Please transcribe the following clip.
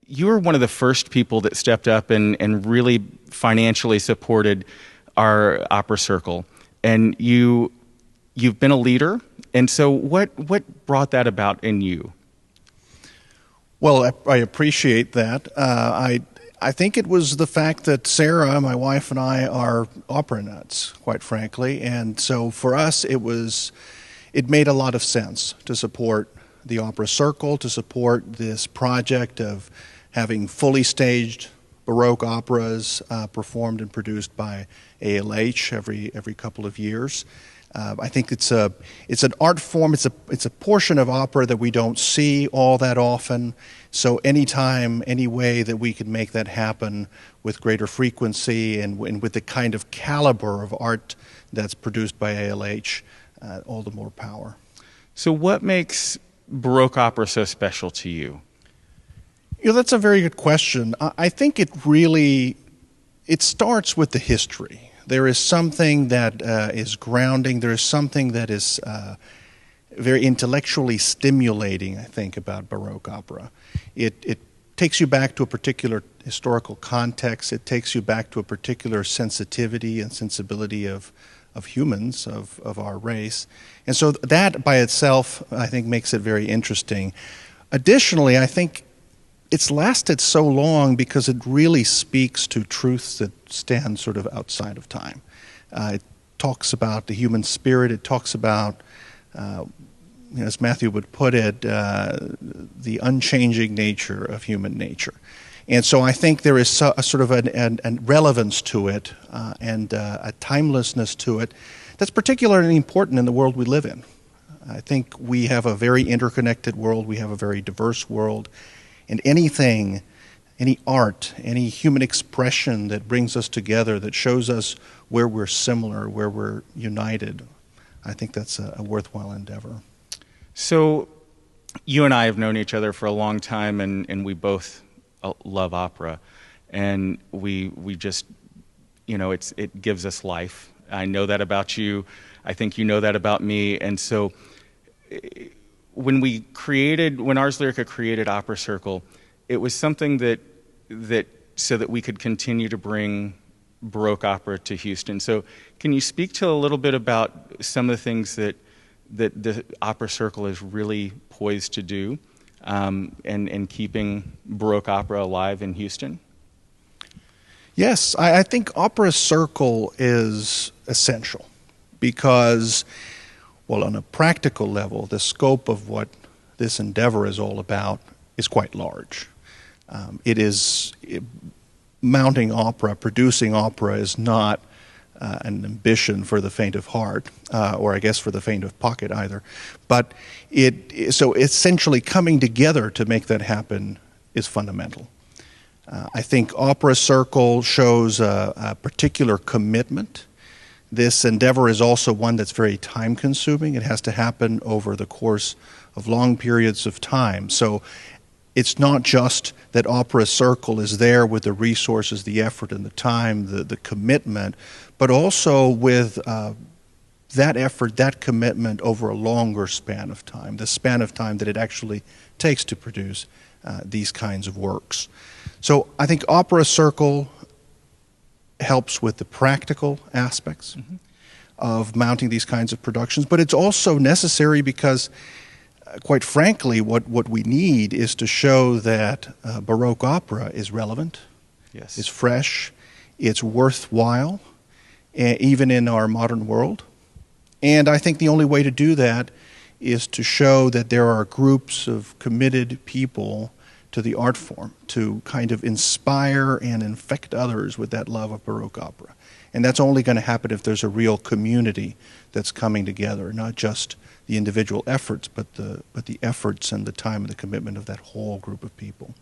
you were one of the first people that stepped up and really financially supported our opera circle. And you've been a leader. And so what brought that about in you? Well, I appreciate that. I think it was the fact that Sarah, my wife, and I are opera nuts, quite frankly. And so for us, it made a lot of sense to support the Opera Circle, to support this project of having fully staged Baroque operas performed and produced by ALH every couple of years. I think it's an art form. It's a portion of opera that we don't see all that often. So anytime, any way that we could make that happen with greater frequency and with the kind of caliber of art that's produced by ALH, all the more power. So what makes Baroque opera so special to you? That's a very good question. I think it starts with the history. There is something that is grounding. There is something that is very intellectually stimulating, I think, about Baroque opera. It takes you back to a particular historical context. It takes you back to a particular sensitivity and sensibility of humans, of our race. And so that by itself, I think, makes it very interesting. Additionally, I think it's lasted so long because it really speaks to truths that stand sort of outside of time. It talks about the human spirit. It talks about, as Matthew would put it, the unchanging nature of human nature. And so I think there is a sort of a relevance to it and a timelessness to it that's particularly important in the world we live in. I think we have a very interconnected world. We have a very diverse world. And anything, any art, any human expression that brings us together, that shows us where we're similar, where we're united, I think that's a worthwhile endeavor. So you and I have known each other for a long time, and we both love opera. And we just, it gives us life. I know that about you. I think you know that about me. And so when Ars Lyrica created Opera Circle, it was something that so that we could continue to bring Baroque opera to Houston. So can you speak to a little bit about some of the things that the Opera Circle is really poised to do and keeping Baroque opera alive in Houston? Yes, I think Opera Circle is essential because, well, on a practical level, the scope of what this endeavor is all about is quite large. Mounting opera, producing opera is not an ambition for the faint of heart, or I guess for the faint of pocket either. But so essentially coming together to make that happen is fundamental. I think Opera Circle shows a particular commitment. This endeavor is also one that's very time-consuming. It has to happen over the course of long periods of time. So it's not just that Opera Circle is there with the resources, the effort, and the time, the commitment, but also with that effort, that commitment over a longer span of time, the span of time that it actually takes to produce these kinds of works. So I think Opera Circle helps with the practical aspects of mounting these kinds of productions, but it's also necessary because, quite frankly, what we need is to show that Baroque opera is relevant, yes, is fresh, it's worthwhile, even in our modern world. And I think the only way to do that is to show that there are groups of committed people to the art form, to kind of inspire and infect others with that love of Baroque opera. And that's only going to happen if there's a real community that's coming together, not just the individual efforts, but the efforts and the time and the commitment of that whole group of people.